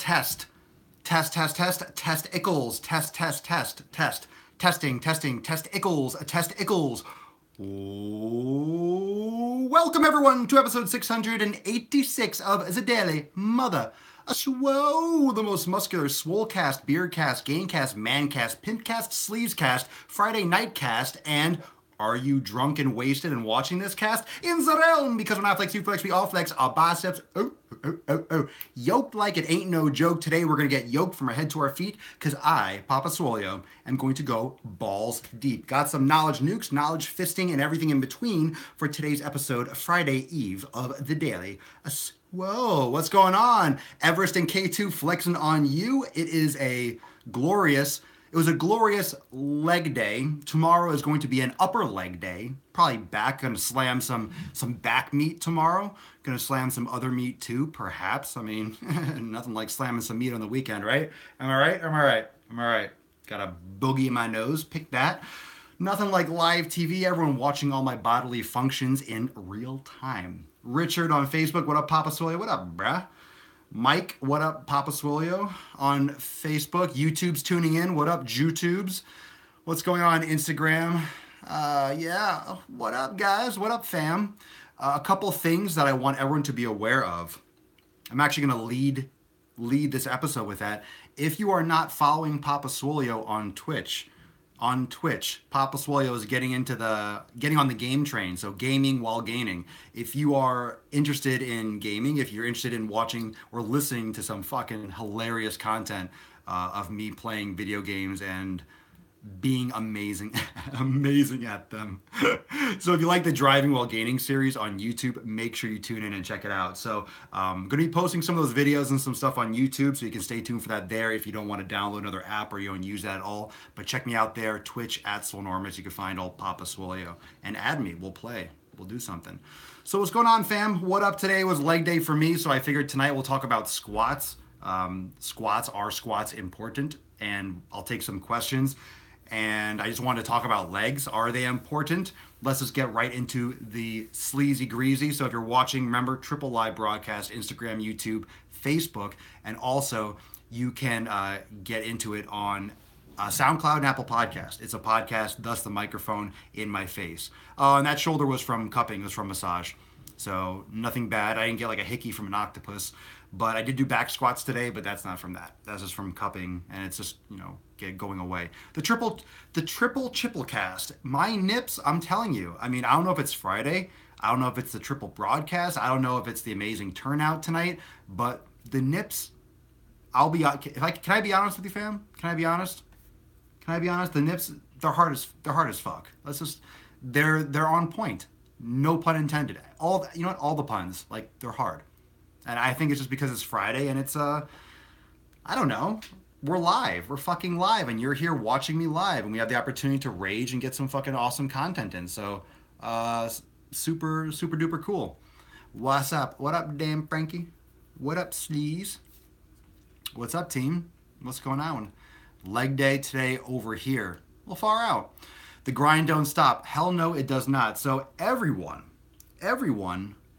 Test. Test, test, test, test Ickles. Test, test, test, test. Testing, testing, test Ickles, test Ickles. Welcome everyone to episode 686 of The Daily Mother. A Swole, the most muscular Swolecast, Beardcast, Gamecast, Mancast, Pimpcast, Sleevescast, Friday Nightcast, and are you drunk and wasted and watching this cast? In the realm, because when I flex, you flex, we all flex our biceps. Yoked like it ain't no joke. Today we're going to get yoked from our head to our feet because I, Papa Swolio, am going to go balls deep. Got some knowledge nukes, knowledge fisting, and everything in between for today's episode, Friday Eve of The Daily. Whoa, what's going on? Everest and K2 flexing on you. It was a glorious leg day. Tomorrow is going to be an upper leg day. Probably back. Going to slam some back meat tomorrow. Going to slam some other meat too, perhaps. I mean, nothing like slamming some meat on the weekend, right? Am I right? Got a boogie in my nose. Pick that. Nothing like live TV. Everyone watching all my bodily functions in real time. Richard on Facebook. What up, Papa Swolio? What up, bruh? Mike, what up, Papa Swolio on Facebook. YouTube's tuning in. What up, YouTubes? What's going on Instagram? Yeah, what up, guys? What up, fam? A couple things that I want everyone to be aware of. I'm actually going to lead this episode with that. If you are not following Papa Swolio on Twitch, Papa Swolio is getting on the game train, so gaming while gaining. If you are interested in gaming, if you're interested in watching or listening to some fucking hilarious content of me playing video games and being amazing at them. So if you like the Driving While Gaining series on YouTube, make sure you tune in and check it out. So I'm going to be posting some of those videos and some stuff on YouTube, so you can stay tuned for that there if you don't want to download another app or you don't use that at all. But check me out there, Twitch at Swolenormous. You can find old Papa Swolio and add me. We'll play. We'll do something. So what's going on, fam? What up? Today was leg day for me, so I figured tonight we'll talk about squats. Are squats important? And I'll take some questions. And I just wanted to talk about legs. Are they important? Let's just get right into the sleazy greasy. So if you're watching, remember, triple live broadcast, Instagram, YouTube, Facebook, and also you can get into it on SoundCloud and Apple Podcast. It's a podcast, thus the microphone in my face. And that shoulder was from cupping, it was from massage. So nothing bad. I didn't get like a hickey from an octopus. But I did do back squats today, but that's not from that. That's just from cupping, and it's just, going away. The triple chipple cast. My nips, I'm telling you. I mean, I don't know if it's Friday. I don't know if it's the triple broadcast. I don't know if it's the amazing turnout tonight. But the nips, can I be honest with you, fam? Can I be honest? The nips, they're hard as fuck. They're on point. No pun intended. All the puns, like, they're hard. And I think it's just because it's Friday and it's, I don't know, we're live. We're fucking live and you're here watching me live and we have the opportunity to rage and get some fucking awesome content in. So, super, super duper cool. What's up? What up, damn Frankie? What up, Sleaze? What's up, team? What's going on? Leg day today over here. A little far out. The grind don't stop. Hell no, it does not. So everyone,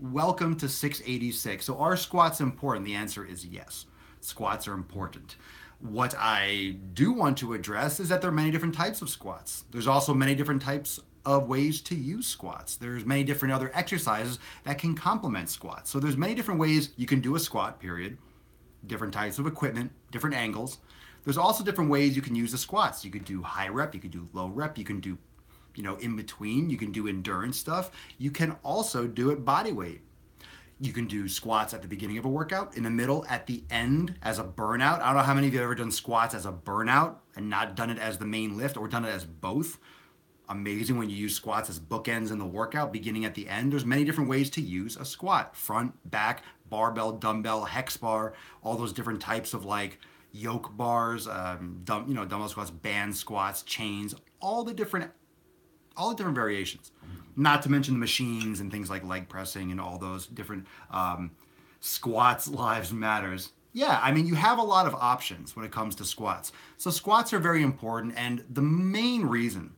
welcome to 686. So are squats important? The answer is yes. Squats are important. What I do want to address is that there are many different types of squats. There's also many different types of ways to use squats. There's many different other exercises that can complement squats. So there's many different ways you can do a squat, period. Different types of equipment, different angles. There's also different ways you can use the squats. You could do high rep, you could do low rep, you can do in between, you can do endurance stuff. You can also do it body weight. You can do squats at the beginning of a workout, in the middle, at the end as a burnout. I don't know how many of you have ever done squats as a burnout and not done it as the main lift or done it as both. Amazing when you use squats as bookends in the workout, beginning at the end. There's many different ways to use a squat. Front, back, barbell, dumbbell, hex bar, all those different types of like yoke bars, dumbbell squats, band squats, chains, all the different variations, not to mention the machines and things like leg pressing and all those different squats lives matters. Yeah, I mean, you have a lot of options when it comes to squats. So squats are very important, and the main reason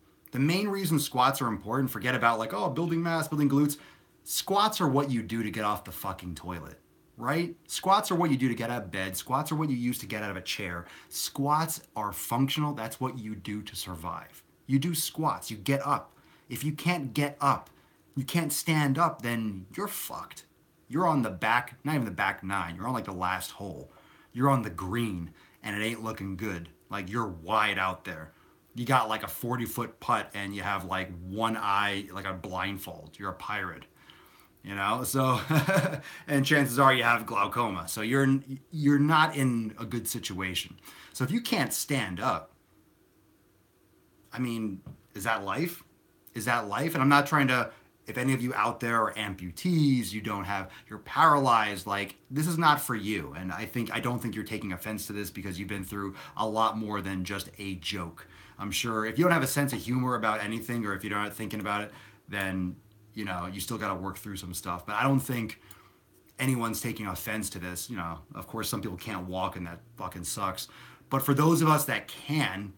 squats are important, forget about like, building mass, building glutes. Squats are what you do to get off the fucking toilet. right? Squats are what you do to get out of bed. Squats are what you use to get out of a chair. Squats are functional. That's what you do to survive. You do squats, you get up. If you can't get up, you can't stand up, then you're fucked. You're on the back, not even the back nine, you're on like the last hole. You're on the green and it ain't looking good. Like you're wide out there. You got like a 40-foot putt and you have like one eye, like a blindfold. You're a pirate, you know? So, and chances are you have glaucoma. So you're not in a good situation. So if you can't stand up, I mean, is that life? Is that life? And I'm not trying to, if any of you out there are amputees, you don't have, you're paralyzed, like this is not for you. And I don't think you're taking offense to this because you've been through a lot more than just a joke. I'm sure if you don't have a sense of humor about anything, or if you're not thinking about it, then, you know, you still got to work through some stuff. But I don't think anyone's taking offense to this. You know, of course, some people can't walk and that fucking sucks. But for those of us that can,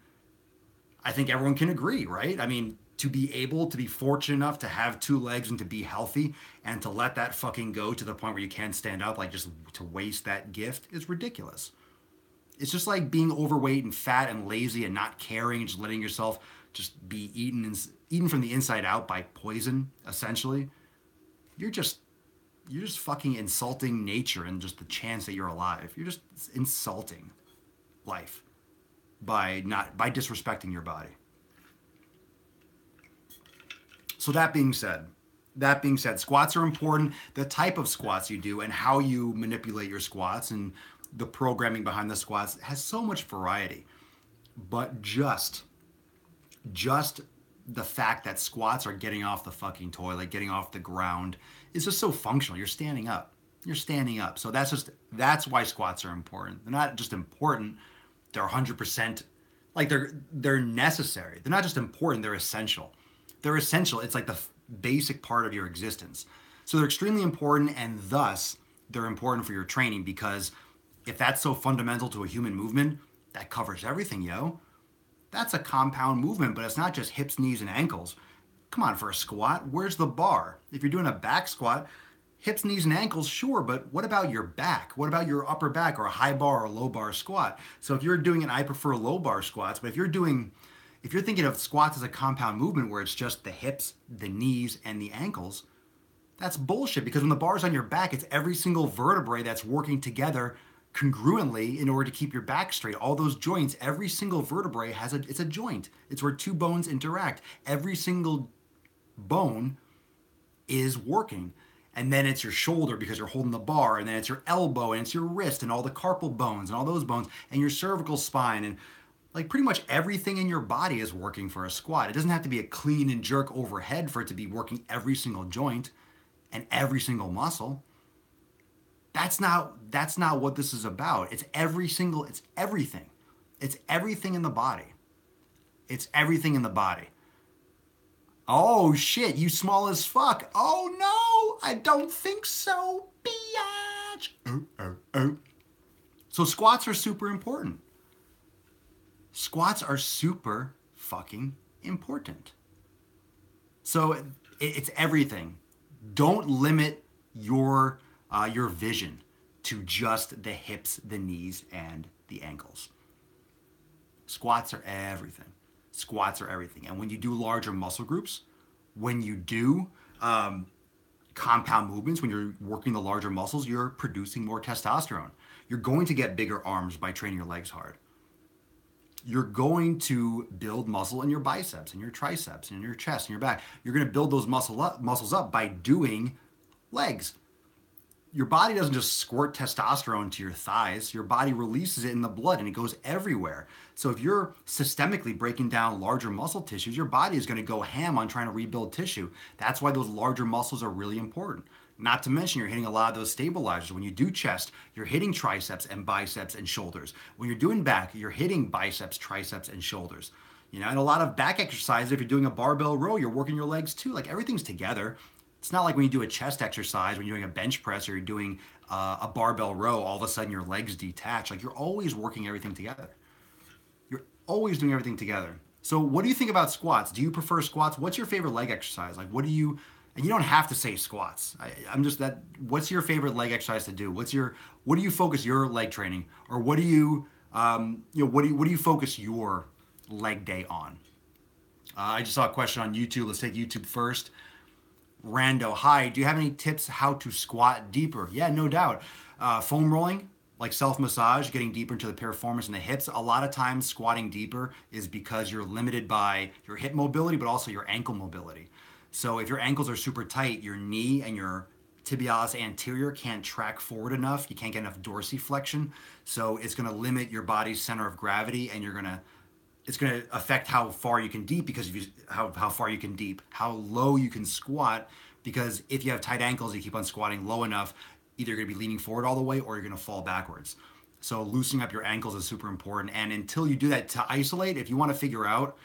I think everyone can agree, right? I mean, to be able to be fortunate enough to have two legs and to be healthy and to let that fucking go to the point where you can't stand up, like just to waste that gift is ridiculous. It's just like being overweight and fat and lazy and not caring and just letting yourself just be eaten from the inside out by poison, essentially. You're just fucking insulting nature and just the chance that you're alive. You're just insulting life by disrespecting your body. So that being said, squats are important. The type of squats you do and how you manipulate your squats and the programming behind the squats has so much variety. But just the fact that squats are getting off the fucking toilet, getting off the ground, is just so functional. You're standing up. You're standing up. So that's why squats are important. They're not just important. They're 100%, like they're necessary. They're not just important, they're essential. They're essential. It's like the basic part of your existence. So they're extremely important, and thus they're important for your training, because if that's so fundamental to a human movement, that covers everything, yo. That's a compound movement, but it's not just hips, knees, and ankles. Come on, for a squat, where's the bar? If you're doing a back squat, hips, knees, and ankles, sure, but what about your back? What about your upper back, or a high bar or low bar squat? So if you're doing I prefer low bar squats, but if you're thinking of squats as a compound movement where it's just the hips, the knees, and the ankles, that's bullshit, because when the bar's on your back, it's every single vertebrae that's working together congruently in order to keep your back straight. All those joints, every single vertebrae it's a joint. It's where two bones interact. Every single bone is working. And then it's your shoulder because you're holding the bar, and then it's your elbow, and it's your wrist, and all the carpal bones, and all those bones, and your cervical spine, and like pretty much everything in your body is working for a squat. It doesn't have to be a clean and jerk overhead for it to be working every single joint and every single muscle. That's not what this is about. It's everything. It's everything in the body. It's everything in the body. Oh shit, you small as fuck. Oh no, I don't think so, biatch. Oh. So squats are super important. Squats are super fucking important. So it's everything. Don't limit your vision to just the hips, the knees, and the ankles. Squats are everything. Squats are everything. And when you do larger muscle groups, when you do compound movements, when you're working the larger muscles, you're producing more testosterone. You're going to get bigger arms by training your legs hard. You're going to build muscle in your biceps and your triceps and your chest and your back. You're going to build those muscles up by doing legs. Your body doesn't just squirt testosterone to your thighs. Your body releases it in the blood and it goes everywhere. So if you're systemically breaking down larger muscle tissues, your body is going to go ham on trying to rebuild tissue. That's why those larger muscles are really important. Not to mention, you're hitting a lot of those stabilizers. When you do chest, you're hitting triceps and biceps and shoulders. When you're doing back, you're hitting biceps, triceps, and shoulders. You know, and a lot of back exercises, if you're doing a barbell row, you're working your legs too. Like everything's together. It's not like when you do a chest exercise, when you're doing a bench press or you're doing a barbell row, all of a sudden your legs detach. Like you're always working everything together. You're always doing everything together. So what do you think about squats? Do you prefer squats? What's your favorite leg exercise? Like what do you, And you don't have to say squats. I'm just that. What's your favorite leg exercise to do? What do you focus your leg training, or what do you, what do you focus your leg day on? I just saw a question on YouTube. Let's take YouTube first. Rando, hi. Do you have any tips how to squat deeper? Yeah, no doubt. Foam rolling, like self massage, getting deeper into the piriformis and the hips. A lot of times, squatting deeper is because you're limited by your hip mobility, but also your ankle mobility. So if your ankles are super tight, your knee and your tibialis anterior can't track forward enough. You can't get enough dorsiflexion. So it's going to limit your body's center of gravity, and it's going to affect how far you can deep because how far you can deep, how low you can squat. Because if you have tight ankles, you keep on squatting low enough, either you're going to be leaning forward all the way or you're going to fall backwards. So loosening up your ankles is super important. And until you do that, to isolate, if you want to figure out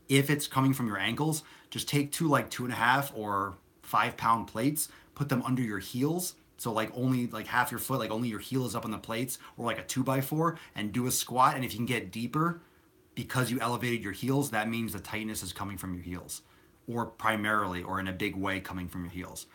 if it's coming from your ankles, just take two like 2.5 or 5 pound plates, put them under your heels. So like only like half your foot, like only your heel is up on the plates, or like a 2x4, and do a squat. And if you can get deeper because you elevated your heels, that means the tightness is coming from your heels, or primarily or in a big way coming from your heels.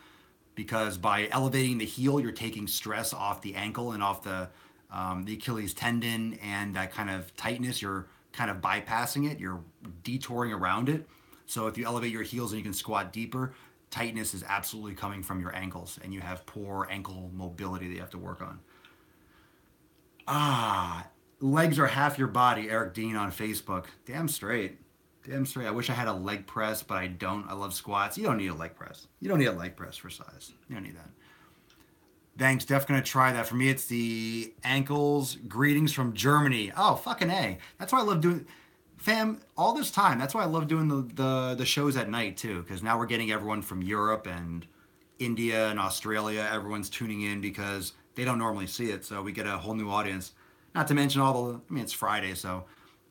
Because by elevating the heel, you're taking stress off the ankle and off the Achilles tendon, and that kind of tightness, you're kind of bypassing it, you're detouring around it. So if you elevate your heels and you can squat deeper, tightness is absolutely coming from your ankles, and you have poor ankle mobility that you have to work on. Legs are half your body, Eric Dean on Facebook. Damn straight. Damn straight. I wish I had a leg press, but I don't. I love squats. You don't need a leg press. You don't need a leg press for size. You don't need that. Thanks. Def gonna try that. For me, it's the ankles. Greetings from Germany. Oh, fucking A. That's why I love doing, fam, all this time. That's why I love doing the shows at night too, because now we're getting everyone from Europe and India and Australia. Everyone's tuning in because they don't normally see it, so we get a whole new audience. Not to mention it's Friday, so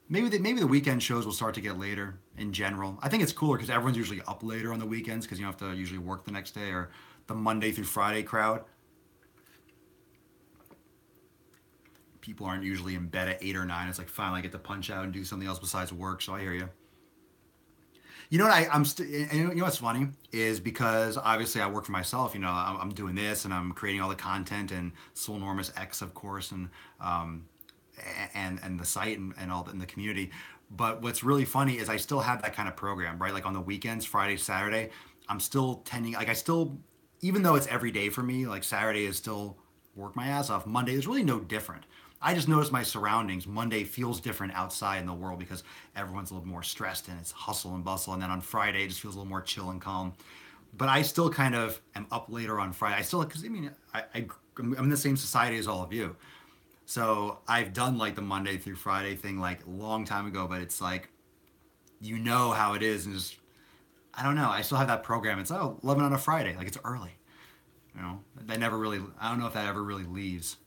maybe the weekend shows will start to get later in general. I think it's cooler because everyone's usually up later on the weekends because you don't have to usually work the next day, or the Monday through Friday crowd. People aren't usually in bed at 8 or 9. It's like finally I get to punch out and do something else besides work. So I hear you. You know what you know what's funny is, because obviously I work for myself. You know, I'm doing this and I'm creating all the content, and Swolenormous X, of course, and the site and all in the community. But what's really funny is I still have that kind of program, right? Like on the weekends, Friday, Saturday, I'm still tending, like even though it's every day for me, like Saturday is still work my ass off. Monday is really no different. I just notice my surroundings. Monday feels different outside in the world because everyone's a little more stressed and it's hustle and bustle. And then on Friday, it just feels a little more chill and calm. But I still kind of am up later on Friday. Because I'm in the same society as all of you. So I've done like the Monday through Friday thing like a long time ago, but it's like, you know how it is. And just, I don't know. I still have that program. It's 11 on a Friday. Like, it's early. You know, I don't know if that ever really leaves.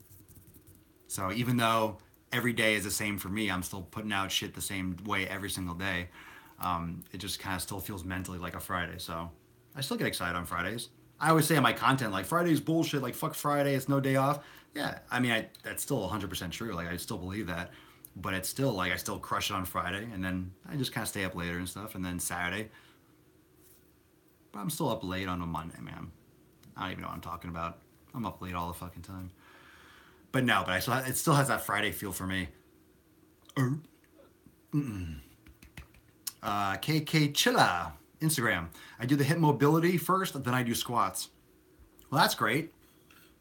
So even though every day is the same for me, I'm still putting out shit the same way every single day. It just kind of still feels mentally like a Friday. So I still get excited on Fridays. I always say on my content, like, Friday's bullshit, like, fuck Friday, it's no day off. Yeah, I mean, that's still 100% true. Like, I still believe that. But it's still, like, I still crush it on Friday, and then I just kind of stay up later and stuff, and then Saturday. But I'm still up late on a Monday, man. I don't even know what I'm talking about. I'm up late all the fucking time. But no, it still has that Friday feel for me. KK Chilla, Instagram. I do the hip mobility first, then I do squats. Well, that's great.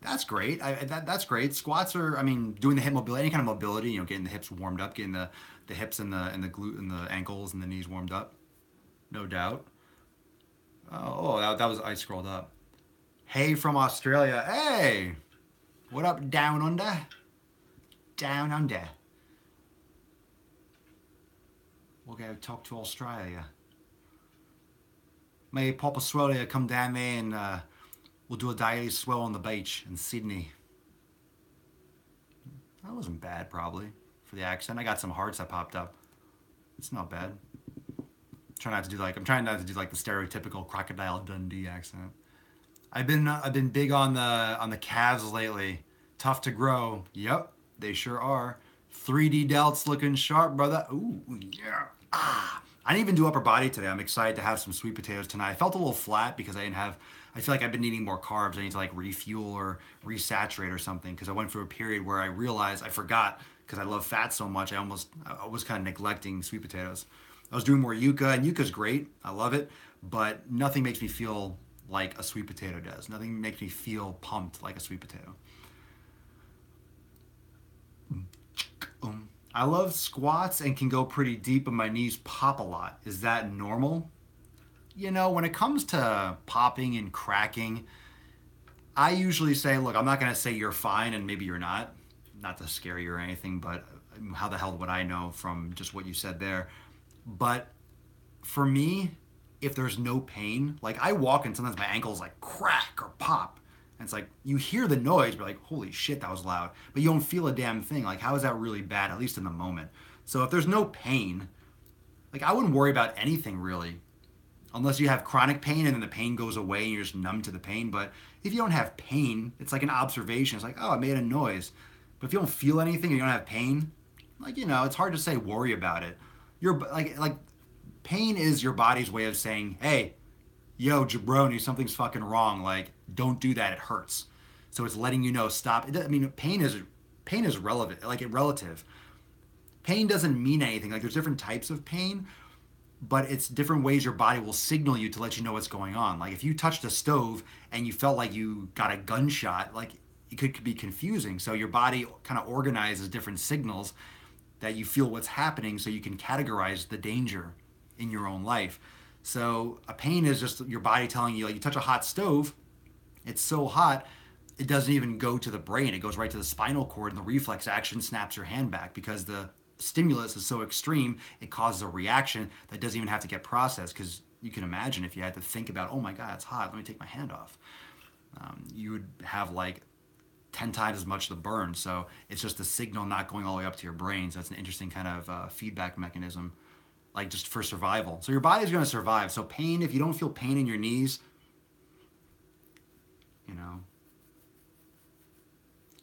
That's great. That's great. Squats are, doing the hip mobility, any kind of mobility, you know, getting the hips warmed up, getting the hips and the glute and the ankles and the knees warmed up. No doubt. That was, I scrolled up. Hey from Australia. Hey! What up, down under? Down under. We'll go talk to Australia. Maybe Pop Australia come down there and we'll do a daily swell on the beach in Sydney. That wasn't bad, probably, for the accent. I got some hearts that popped up. It's not bad. I'm trying not to do like the stereotypical Crocodile Dundee accent. I've been big on the calves lately. Tough to grow. Yep, they sure are. 3D delts looking sharp, brother. Ooh, yeah. I didn't even do upper body today. I'm excited to have some sweet potatoes tonight. I felt a little flat because I feel like I've been eating more carbs. I need to like refuel or resaturate or something because I went through a period where I realized I forgot because I love fat so much. I was kind of neglecting sweet potatoes. I was doing more yuca, and yuca's great. I love it, but nothing makes me feel like a sweet potato does. Nothing makes me feel pumped like a sweet potato. I love squats and can go pretty deep, but my knees pop a lot. Is that normal? When it comes to popping and cracking, I usually say, look, I'm not going to say you're fine and maybe you're not. Not to scare you or anything, but how the hell would I know from just what you said there? But for me, if there's no pain, like I walk and sometimes my ankles like crack or pop. And it's like you hear the noise, but like, holy shit, that was loud. But you don't feel a damn thing. Like, how is that really bad, at least in the moment? So if there's no pain, like I wouldn't worry about anything really. Unless you have chronic pain and then the pain goes away and you're just numb to the pain. But if you don't have pain, it's like an observation. It's like, oh, I made a noise. But if you don't feel anything and you don't have pain, like, it's hard to say worry about it. You're like pain is your body's way of saying, hey, yo, jabroni, something's fucking wrong. Like, don't do that. It hurts. So it's letting you know, stop. I mean, pain is relevant, like relative. Pain doesn't mean anything. Like, there's different types of pain, but it's different ways your body will signal you to let you know what's going on. Like, if you touched a stove and you felt like you got a gunshot, like, it could be confusing. So your body kind of organizes different signals that you feel what's happening so you can categorize the danger in your own life. So a pain is just your body telling you, like, you touch a hot stove, it's so hot, it doesn't even go to the brain. It goes right to the spinal cord, and the reflex action snaps your hand back because the stimulus is so extreme, it causes a reaction that doesn't even have to get processed. Because you can imagine if you had to think about, oh my God, it's hot, let me take my hand off. You would have like 10 times as much to burn. So it's just the signal not going all the way up to your brain. So that's an interesting kind of feedback mechanism, like just for survival. So your body's going to survive. So pain, if you don't feel pain in your knees,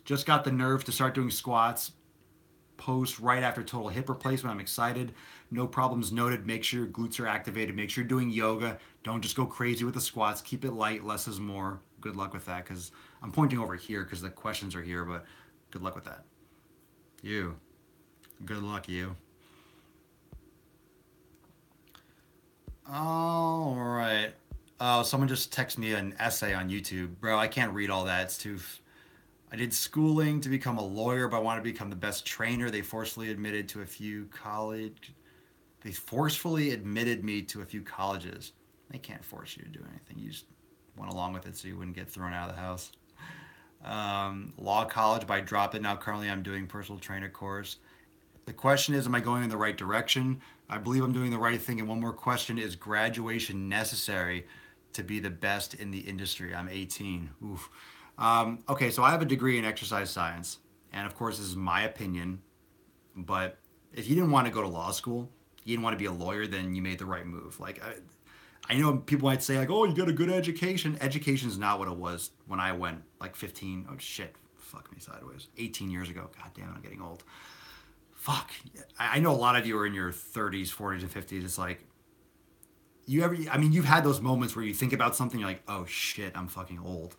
just got the nerve to start doing squats post right after total hip replacement. I'm excited. No problems noted. Make sure your glutes are activated. Make sure you're doing yoga. Don't just go crazy with the squats. Keep it light. Less is more. Good luck with that, because I'm pointing over here because the questions are here, but good luck with that. You. Good luck, you. All right. Oh, someone just texted me an essay on YouTube. Bro, I can't read all that. It's too... I did schooling to become a lawyer, but I want to become the best trainer. They forcefully admitted me to a few colleges. They can't force you to do anything. You just went along with it so you wouldn't get thrown out of the house. Law college, but I dropped it. Now currently I'm doing personal trainer course. The question is, am I going in the right direction? I believe I'm doing the right thing. And one more question, is graduation necessary to be the best in the industry? I'm 18. Oof. Okay, so I have a degree in exercise science, and of course this is my opinion, but if you didn't want to go to law school, you didn't want to be a lawyer, then you made the right move. Like, I know people might say like, oh, you got a good education. Education is not what it was when I went like 15, oh shit, fuck me sideways, 18 years ago. God damn, I'm getting old. Fuck. I know a lot of you are in your 30s, 40s, and 50s. It's like, you've had those moments where you think about something, you're like, oh shit, I'm fucking old.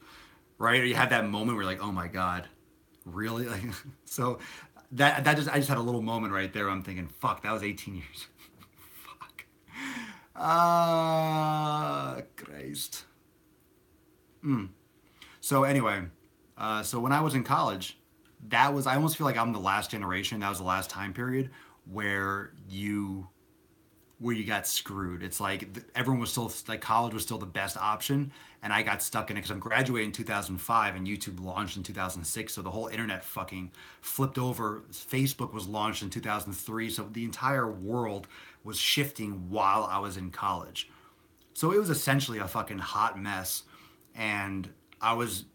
Right? Or you have that moment where you're like, oh my God, really? Like, so I just had a little moment right there where I'm thinking, fuck, that was 18 years. Fuck. Christ. So anyway, so when I was in college, I almost feel like I'm the last generation. That was the last time period where you got screwed. It's like everyone was still, like, college was still the best option, and I got stuck in it because I'm graduating in 2005 and YouTube launched in 2006, so the whole internet fucking flipped over. Facebook was launched in 2003, so the entire world was shifting while I was in college. So it was essentially a fucking hot mess, and I was,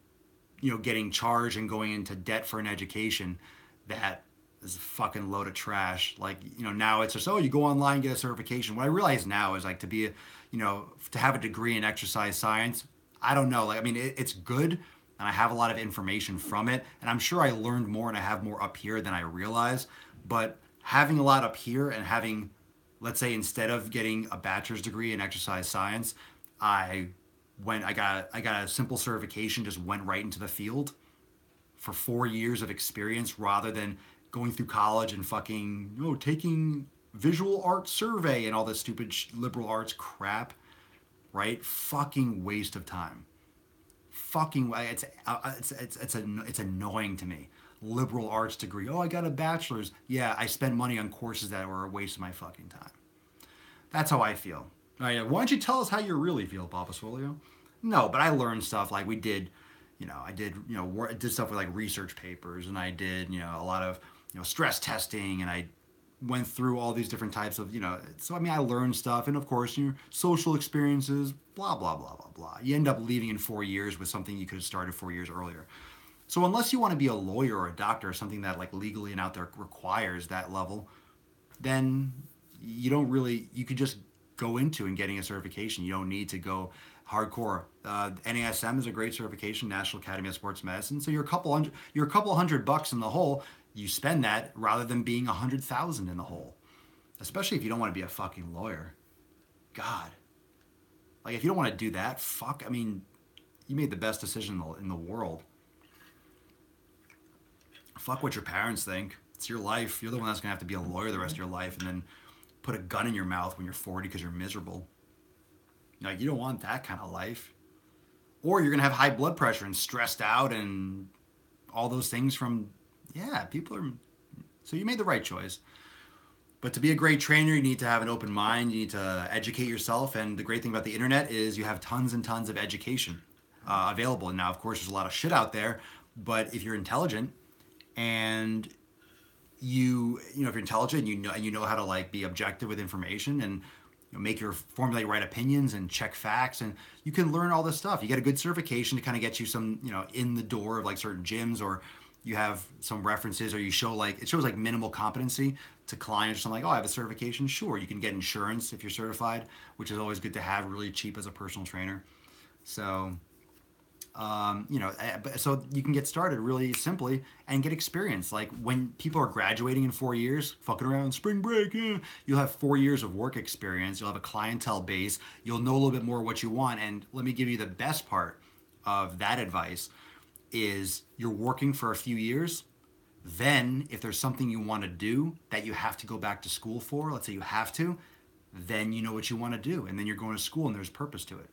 getting charged and going into debt for an education that is a fucking load of trash. Like, now it's just, oh, you go online, get a certification. What I realize now is, like, to have a degree in exercise science, I don't know. Like, I mean, it's good, and I have a lot of information from it, and I'm sure I learned more and I have more up here than I realize. But having a lot up here and having let's say instead of getting a bachelor's degree in exercise science, I I got a simple certification, just went right into the field for 4 years of experience rather than going through college and fucking taking visual art survey and all this stupid liberal arts crap, right? Fucking waste of time. Fucking it's annoying to me. Liberal arts degree. Oh, I got a bachelor's. Yeah, I spent money on courses that were a waste of my fucking time. That's how I feel. Why don't you tell us how you really feel, Papa Swolio? No, but I learned stuff like we did. I did did stuff with like research papers, and I did a lot of stress testing, and I went through all these different types of So I mean, I learned stuff, and of course, your social experiences, blah blah blah blah blah. You end up leaving in 4 years with something you could have started 4 years earlier. So unless you want to be a lawyer or a doctor or something that like legally and out there requires that level, then you don't really you could just go into and getting a certification. You don't need to go hardcore. NASM is a great certification, National Academy of Sports Medicine. So you're a couple hundred bucks in the hole. You spend that rather than being 100,000 in the hole. Especially if you don't want to be a fucking lawyer. God, like if you don't want to do that, fuck. I mean, you made the best decision in the world. Fuck what your parents think. It's your life. You're the one that's gonna have to be a lawyer the rest of your life, and then put a gun in your mouth when you're 40 because you're miserable. Like you don't want that kind of life. Or you're gonna have high blood pressure and stressed out and all those things from people are. So you made the right choice. But to be a great trainer, you need to have an open mind. You need to educate yourself. And the great thing about the internet is you have tons and tons of education available. And now, of course, there's a lot of shit out there. But if you're intelligent and if you're intelligent, and you know how to like be objective with information and make your formulate right opinions and check facts, and you can learn all this stuff. You get a good certification to kind of get you some in the door of like certain gyms, or you have some references, or you show like it shows like minimal competency to clients or something like, oh, I have a certification. Sure, you can get insurance if you're certified, which is always good to have, really cheap as a personal trainer. So so you can get started really simply and get experience. Like when people are graduating in 4 years, fucking around spring break, you'll have 4 years of work experience. You'll have a clientele base. You'll know a little bit more what you want. And let me give you the best part of that advice is you're working for a few years. Then if there's something you want to do that you have to go back to school for, let's say you have to, then you know what you want to do. And then you're going to school and there's purpose to it.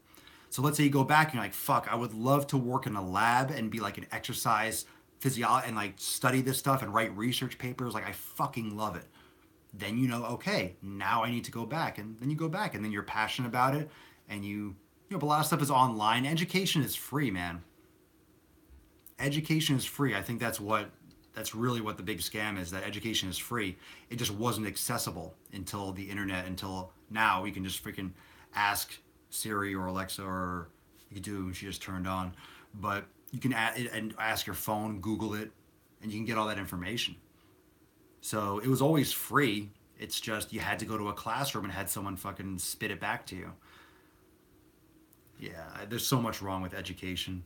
So let's say you go back and you're like, fuck, I would love to work in a lab and be like an exercise physiologist and like study this stuff and write research papers. Like I fucking love it. Then okay, now I need to go back. And then you go back and then you're passionate about it. And but a lot of stuff is online. Education is free, man. Education is free. I think that's really what the big scam is, that education is free. It just wasn't accessible until the internet, until now we can just freaking ask Siri or Alexa, or you could do, she just turned on, but you can ask your phone, Google it, and you can get all that information. So it was always free. It's just you had to go to a classroom and had someone fucking spit it back to you. Yeah, there's so much wrong with education.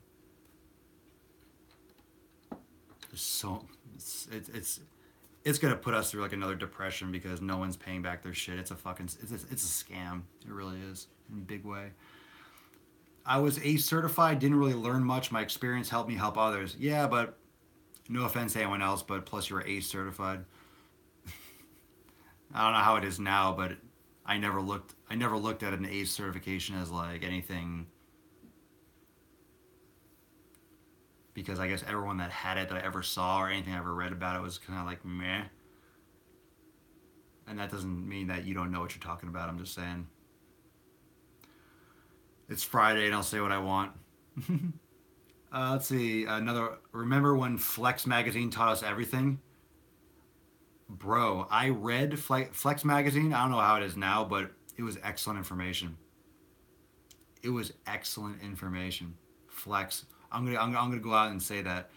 There's so it's gonna put us through like another depression because no one's paying back their shit. It's a scam. It really is in a big way. I was ACE certified, didn't really learn much. My experience helped me help others. Yeah, but no offense to anyone else, but plus you were ACE certified. I don't know how it is now, but I never looked at an ACE certification as like anything, because I guess everyone that had it that I ever saw or anything I ever read about it was kind of like meh. And that doesn't mean that you don't know what you're talking about. I'm just saying. It's Friday and I'll say what I want. Let's see. Remember when Flex Magazine taught us everything? Bro, I read Flex Magazine. I don't know how it is now, but it was excellent information. It was excellent information. Flex. I'm gonna go out and say that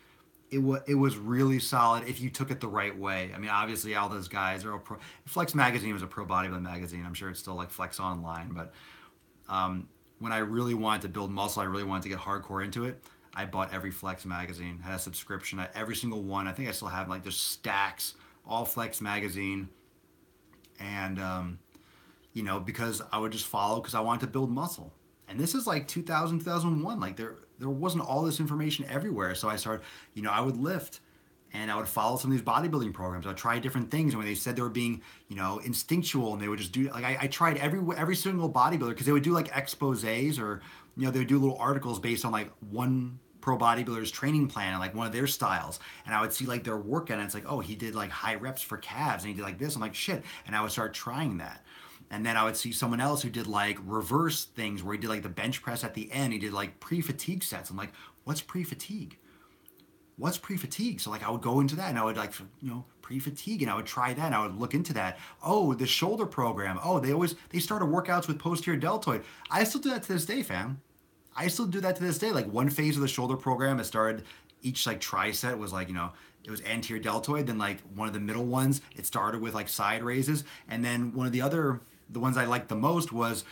it was really solid if you took it the right way. I mean, obviously all those guys are pro. Flex Magazine was a pro bodybuilding magazine. I'm sure it's still like Flex Online, but when I really wanted to build muscle, I really wanted to get hardcore into it, I bought every Flex Magazine. Had a subscription at every single one. I think I still have like just stacks, all Flex Magazine, and because I would just follow because I wanted to build muscle. And this is like 2000, 2001. Like there wasn't all this information everywhere. So I started, I would lift and I would follow some of these bodybuilding programs. I'd try different things. And when they said they were being, instinctual and they would just do, like, I tried every single bodybuilder because they would do like exposés or, they would do little articles based on like one pro bodybuilder's training plan and like one of their styles. And I would see like their workout and it's like, oh, he did like high reps for calves and he did like this. I'm like, shit. And I would start trying that. And then I would see someone else who did like reverse things where he did like the bench press at the end. He did like pre-fatigue sets. I'm like, what's pre-fatigue? What's pre-fatigue? So like I would go into that and I would like, pre-fatigue and I would try that and I would look into that. Oh, the shoulder program. Oh, they started workouts with posterior deltoid. I still do that to this day, fam. I still do that to this day. Like one phase of the shoulder program, it started each like tricep was like, it was anterior deltoid. Then like one of the middle ones, it started with like side raises. And then one of the ones I liked the most was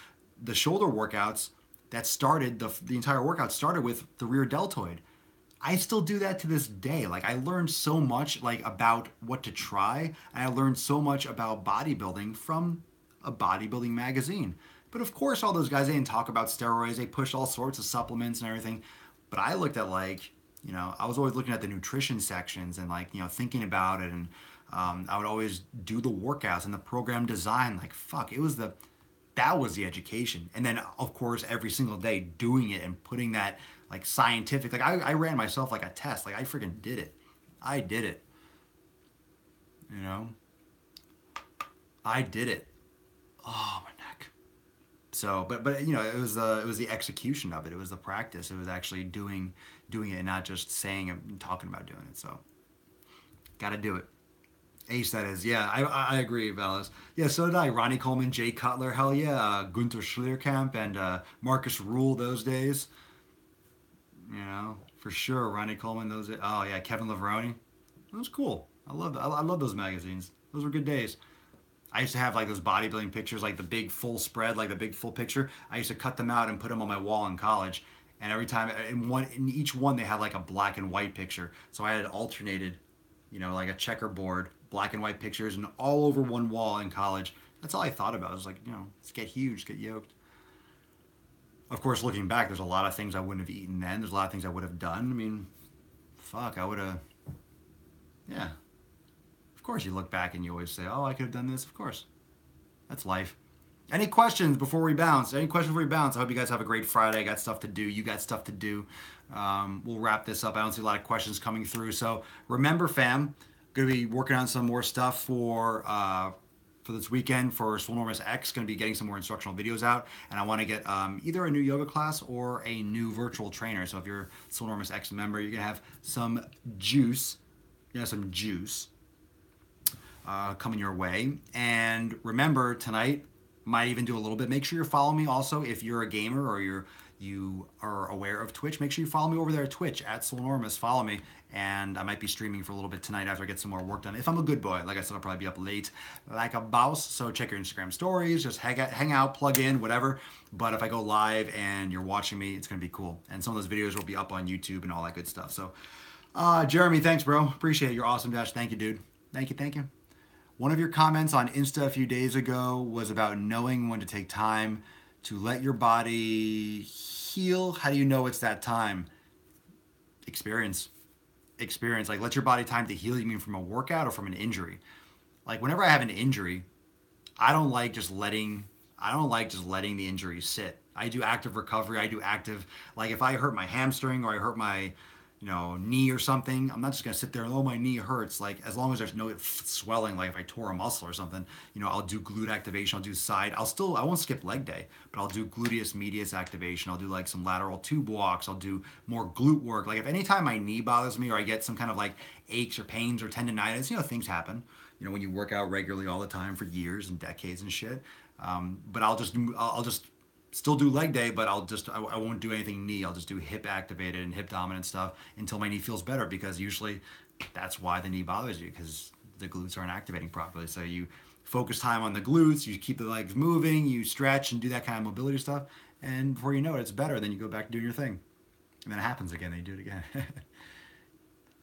the shoulder workouts that started, the entire workout started with the rear deltoid. I still do that to this day. Like I learned so much like about what to try, and I learned so much about bodybuilding from a bodybuilding magazine. But of course, all those guys, they didn't talk about steroids. They pushed all sorts of supplements and everything. But I looked at like, I was always looking at the nutrition sections and like, thinking about it. And I would always do the workouts and the program design. Like, fuck, that was the education. And then of course, every single day doing it and putting that like scientific, like I ran myself like a test. Like I freaking did it. I did it. I did it. Oh, my neck. So, but it was the execution of it. It was the practice. It was actually doing it and not just saying and talking about doing it. So, got to do it. Ace, that is. Yeah, I agree, Valis. Yeah, so did I. Ronnie Coleman, Jay Cutler, hell yeah. Gunther Schlierkamp and Marcus Rule those days. For sure. Ronnie Coleman, those. Oh yeah, Kevin Levrone. That was cool. I love those magazines. Those were good days. I used to have like those bodybuilding pictures, like the big full spread, like the big full picture. I used to cut them out and put them on my wall in college. And every time, in each one, they had like a black and white picture. So I had it alternated, like a checkerboard, black and white pictures, and all over one wall in college. That's all I thought about. I was like, let's get huge, get yoked. Of course, looking back, there's a lot of things I wouldn't have eaten then. There's a lot of things I would have done. I mean, fuck, I would have, yeah. Of course, you look back and you always say, oh, I could have done this. Of course. That's life. Any questions before we bounce? Any questions before we bounce? I hope you guys have a great Friday. I got stuff to do. You got stuff to do. We'll wrap this up. I don't see a lot of questions coming through. So remember, fam, going to be working on some more stuff for this weekend for Swolenormous X. Going to be getting some more instructional videos out. And I want to get either a new yoga class or a new virtual trainer. So if you're a Swolenormous X member, you're going to have some juice. Coming your way. And remember, tonight, might even do a little bit. Make sure you're following me also if you're a gamer or you are aware of Twitch. Make sure you follow me over there at Twitch at Swolenormous. Follow me. And I might be streaming for a little bit tonight after I get some more work done. If I'm a good boy, like I said, I'll probably be up late like a boss. So check your Instagram stories, just hang out, plug in, whatever. But if I go live and you're watching me, it's going to be cool. And some of those videos will be up on YouTube and all that good stuff. So Jeremy, thanks, bro. Appreciate it. You're awesome, Dash. Thank you, dude. Thank you. One of your comments on Insta a few days ago was about knowing when to take time to let your body heal. How do you know it's that time? Experience. Like let your body time to heal. You mean from a workout or from an injury? Like whenever I have an injury, I don't like just letting the injury sit. I do active recovery. I do active, like if I hurt my hamstring or I hurt my knee or something, I'm not just gonna sit there and, oh, my knee hurts. Like as long as there's no swelling, like if I tore a muscle or something, I'll do glute activation, I'll do side, I won't skip leg day, but I'll do gluteus medius activation, I'll do like some lateral tube walks, I'll do more glute work. Like if anytime my knee bothers me or I get some kind of like aches or pains or tendonitis, things happen, when you work out regularly all the time for years and decades and shit. But I'll just still do leg day, but I won't do anything knee. I'll just do hip activated and hip dominant stuff until my knee feels better, because usually that's why the knee bothers you, because the glutes aren't activating properly. So you focus time on the glutes, you keep the legs moving, you stretch and do that kind of mobility stuff, and before you know it, it's better. Then you go back to doing your thing, and then it happens again, then you do it again.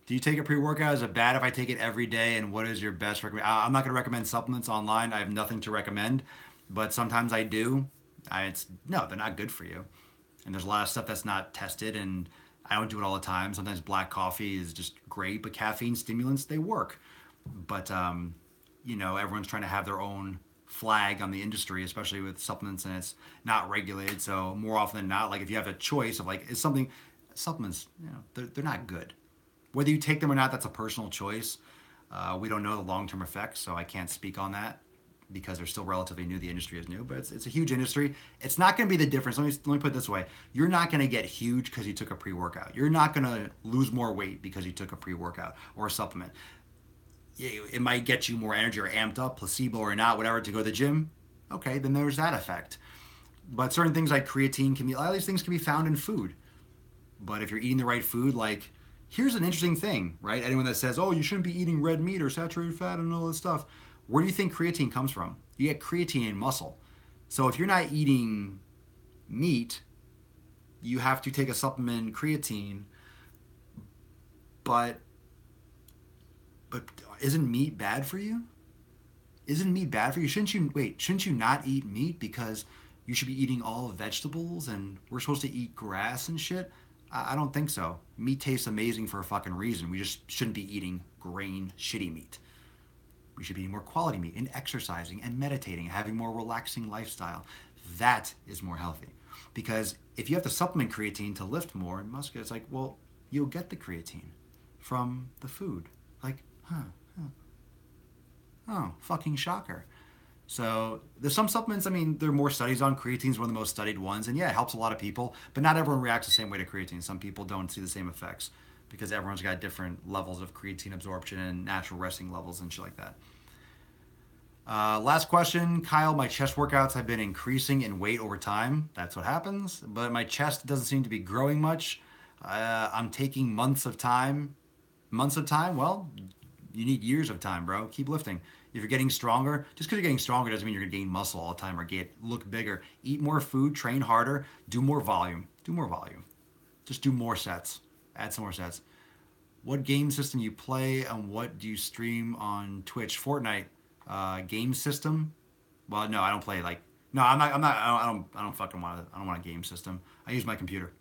Do you take a pre-workout? Is it bad if I take it every day? And what is your best recommend? I'm not going to recommend supplements online. I have nothing to recommend. but sometimes I do. No, they're not good for you. And there's a lot of stuff that's not tested, and I don't do it all the time. Sometimes black coffee is just great, but caffeine stimulants, they work. But everyone's trying to have their own flag on the industry, especially with supplements, and it's not regulated. So more often than not, like if you have a choice of like, is something supplements, they're not good. Whether you take them or not, that's a personal choice. We don't know the long-term effects, so I can't speak on that because they're still relatively new. The industry is new, but it's a huge industry. It's not going to be the difference. Let me put it this way: you're not going to get huge because you took a pre-workout. You're not going to lose more weight because you took a pre-workout or a supplement. It might get you more energy or amped up, placebo or not, whatever, to go to the gym. Okay, then there's that effect. But certain things like creatine a lot of these things can be found in food. But if you're eating the right food, like, here's an interesting thing, right? Anyone that says, oh, you shouldn't be eating red meat or saturated fat and all this stuff, where do you think creatine comes from? You get creatine in muscle. So if you're not eating meat, you have to take a supplement, creatine. But isn't meat bad for you? Isn't meat bad for you? Shouldn't you not eat meat because you should be eating all vegetables and we're supposed to eat grass and shit? I don't think so. Meat tastes amazing for a fucking reason. We just shouldn't be eating grain, shitty meat. We should be eating more quality meat and exercising and meditating, having more relaxing lifestyle. That is more healthy. Because if you have to supplement creatine to lift more and muscle, it's like, well, you'll get the creatine from the food. Like, oh, fucking shocker. So there's some supplements, there are more studies on. Creatine's one of the most studied ones, and yeah, it helps a lot of people, but not everyone reacts the same way to creatine. Some people don't see the same effects because everyone's got different levels of creatine absorption and natural resting levels and shit like that. Last question, Kyle, my chest workouts have been increasing in weight over time. That's what happens, but my chest doesn't seem to be growing much. I'm taking months of time. Months of time? Well, you need years of time, bro. Keep lifting. If you're getting stronger, just because you're getting stronger doesn't mean you're going to gain muscle all the time or look bigger. Eat more food, train harder, do more volume. Just do more sets. Add some more sets. What game system you play and what do you stream on Twitch? Fortnite game system? Well, no, I don't play no, I don't fucking want it. I don't want a game system. I use my computer.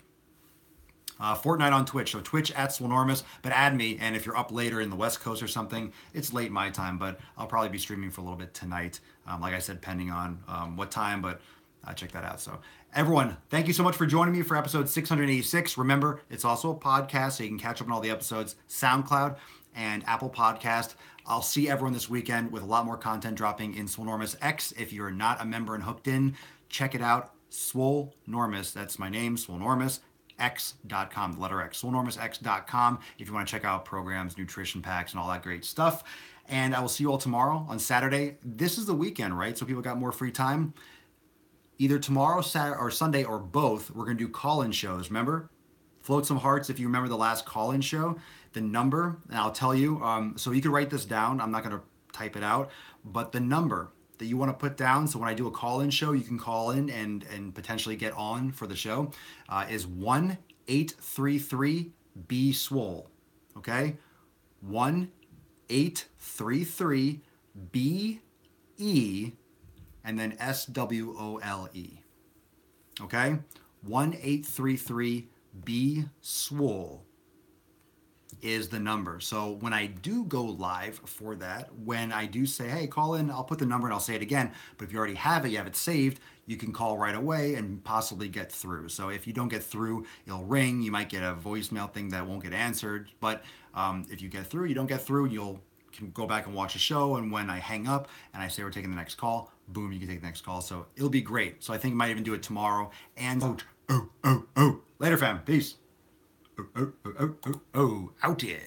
Fortnite on Twitch. So Twitch at Swolenormous, but add me. And if you're up later in the West Coast or something, it's late my time, but I'll probably be streaming for a little bit tonight. Like I said, depending on what time, but check that out. So everyone, thank you so much for joining me for episode 686. Remember, it's also a podcast, so you can catch up on all the episodes, SoundCloud and Apple Podcast. I'll see everyone this weekend with a lot more content dropping in Swolenormous X. If you're not a member and hooked in, check it out. Swolenormous, that's my name, Swolenormous. X.com, the letter X, SwolenormousX.com, if you want to check out programs, nutrition packs, and all that great stuff. And I will see you all tomorrow on Saturday. This is the weekend, right? So people got more free time. Either tomorrow, Saturday, or Sunday, or both, we're going to do call-in shows. Remember? Float some hearts if you remember the last call-in show. The number, and I'll tell you, so you can write this down. I'm not going to type it out, but the number that you want to put down, so when I do a call-in show, you can call in and potentially get on for the show, is 1-833-B-SWOLE, okay? 1-833-B-E, and then S-W-O-L-E, okay? 1-833-B-SWOLE is the number. So when I do go live for that, when I do say, hey, call in, I'll put the number and I'll say it again. But if you already have it saved, you can call right away and possibly get through. So if you don't get through, it'll ring. You might get a voicemail thing that won't get answered. But if you get through, you don't get through, you can go back and watch the show. And when I hang up and I say we're taking the next call, boom, you can take the next call. So it'll be great. So I think I might even do it tomorrow. And later, fam. Peace. Out here.